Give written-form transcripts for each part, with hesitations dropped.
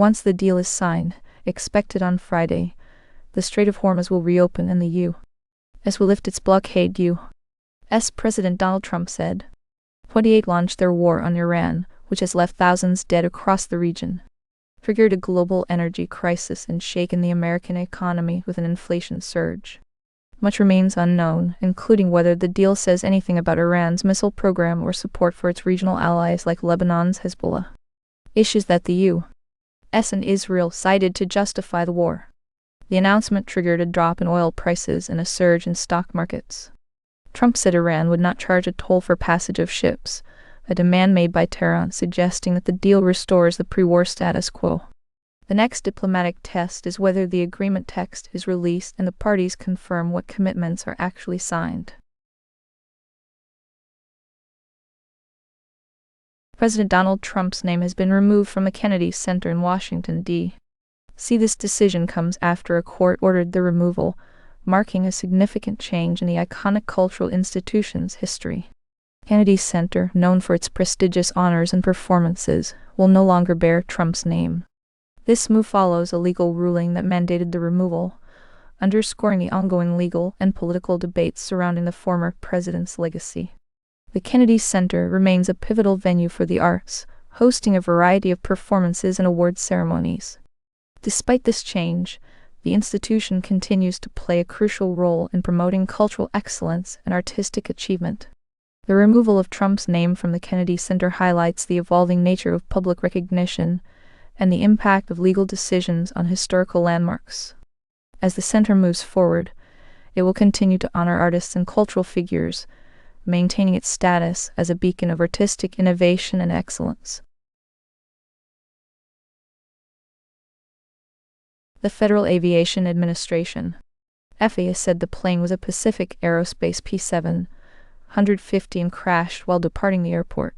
Once the deal is signed, expected on Friday, the Strait of Hormuz will reopen and the U.S. will lift its blockade. U.S. President Donald Trump said. 28 launched their war on Iran, which has left thousands dead across the region, triggered a global energy crisis and shaken the American economy with an inflation surge. Much remains unknown, including whether the deal says anything about Iran's missile program or support for its regional allies like Lebanon's Hezbollah, issues that the U.S. and Israel cited to justify the war. The announcement triggered a drop in oil prices and a surge in stock markets. Trump said Iran would not charge a toll for passage of ships, a demand made by Tehran suggesting that the deal restores the pre-war status quo. The next diplomatic test is whether the agreement text is released and the parties confirm what commitments are actually signed. President Donald Trump's name has been removed from the Kennedy Center in Washington, D.C. This decision comes after a court ordered the removal, marking a significant change in the iconic cultural institution's history. Kennedy Center, known for its prestigious honors and performances, will no longer bear Trump's name. This move follows a legal ruling that mandated the removal, underscoring the ongoing legal and political debates surrounding the former president's legacy. The Kennedy Center remains a pivotal venue for the arts, hosting a variety of performances and award ceremonies. Despite this change, the institution continues to play a crucial role in promoting cultural excellence and artistic achievement. The removal of Trump's name from the Kennedy Center highlights the evolving nature of public recognition and the impact of legal decisions on historical landmarks. As the center moves forward, it will continue to honor artists and cultural figures, maintaining its status as a beacon of artistic innovation and excellence. The Federal Aviation Administration, FAA, said the plane was a Pacific Aerospace P750 and crashed while departing the airport.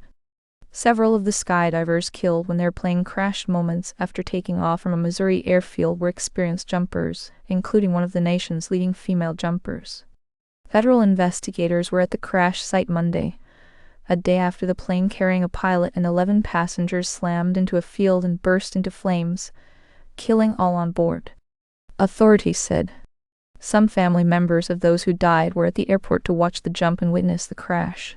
Several of the skydivers killed when their plane crashed moments after taking off from a Missouri airfield were experienced jumpers, including one of the nation's leading female jumpers. Federal investigators were at the crash site Monday, a day after the plane carrying a pilot and 11 passengers slammed into a field and burst into flames, killing all on board. Authorities said. Some family members of those who died were at the airport to watch the jump and witness the crash,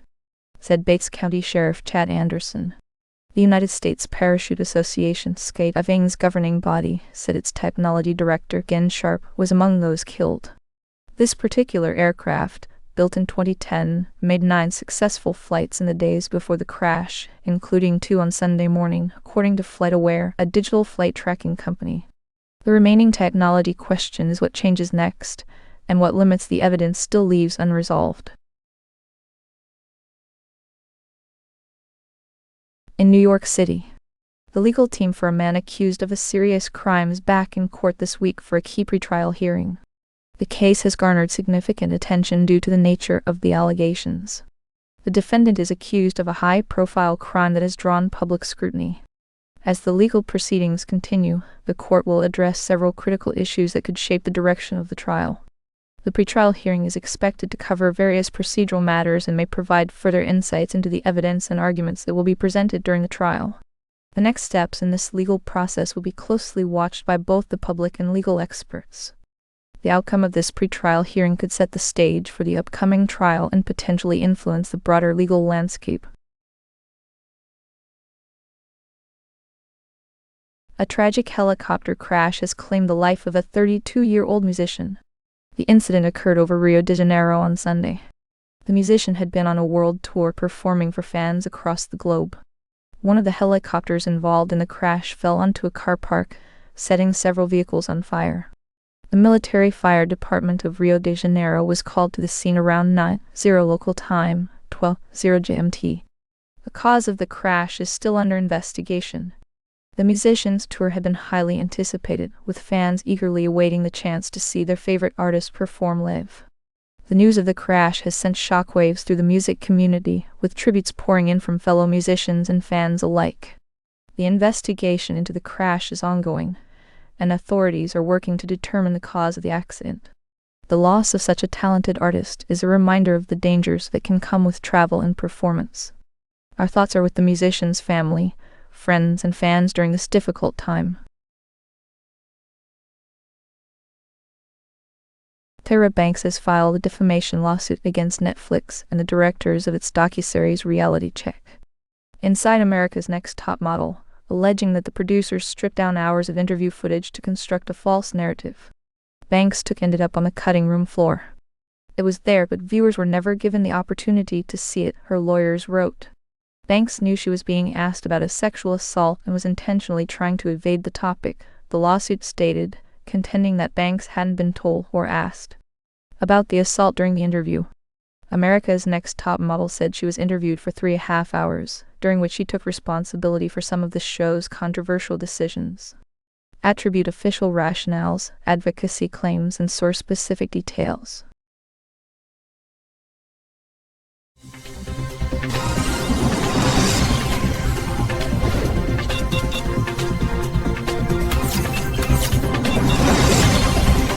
said Bates County Sheriff Chad Anderson. The United States Parachute Association, SkyDiving's governing body, said its technology director, Gen Sharp, was among those killed. This particular aircraft, built in 2010, made 9 successful flights in the days before the crash, including 2 on Sunday morning, according to FlightAware, a digital flight tracking company. The remaining technology question is what changes next, and what limits the evidence still leaves unresolved. In New York City, the legal team for a man accused of a serious crime is back in court this week for a key pretrial hearing. The case has garnered significant attention due to the nature of the allegations. The defendant is accused of a high-profile crime that has drawn public scrutiny. As the legal proceedings continue, the court will address several critical issues that could shape the direction of the trial. The pretrial hearing is expected to cover various procedural matters and may provide further insights into the evidence and arguments that will be presented during the trial. The next steps in this legal process will be closely watched by both the public and legal experts. The outcome of this pretrial hearing could set the stage for the upcoming trial and potentially influence the broader legal landscape. A tragic helicopter crash has claimed the life of a 32-year-old musician. The incident occurred over Rio de Janeiro on Sunday. The musician had been on a world tour performing for fans across the globe. One of the helicopters involved in the crash fell onto a car park, setting several vehicles on fire. The military fire department of Rio de Janeiro was called to the scene around 9:00 local time, 12:00 GMT. The cause of the crash is still under investigation. The musician's tour had been highly anticipated, with fans eagerly awaiting the chance to see their favorite artist perform live. The news of the crash has sent shockwaves through the music community, with tributes pouring in from fellow musicians and fans alike. The investigation into the crash is ongoing, and authorities are working to determine the cause of the accident. The loss of such a talented artist is a reminder of the dangers that can come with travel and performance. Our thoughts are with the musician's family, friends, and fans during this difficult time. Tyra Banks has filed a defamation lawsuit against Netflix and the directors of its docuseries Reality Check. Inside America's Next Top Model, alleging that the producers stripped down hours of interview footage to construct a false narrative. Banks ended up on the cutting room floor. It was there, but viewers were never given the opportunity to see it, her lawyers wrote. Banks knew she was being asked about a sexual assault and was intentionally trying to evade the topic, the lawsuit stated, contending that Banks hadn't been told or asked about the assault during the interview. America's Next Top Model said she was interviewed for 3.5 hours, during which she took responsibility for some of the show's controversial decisions. Attribute official rationales, advocacy claims, and source-specific details.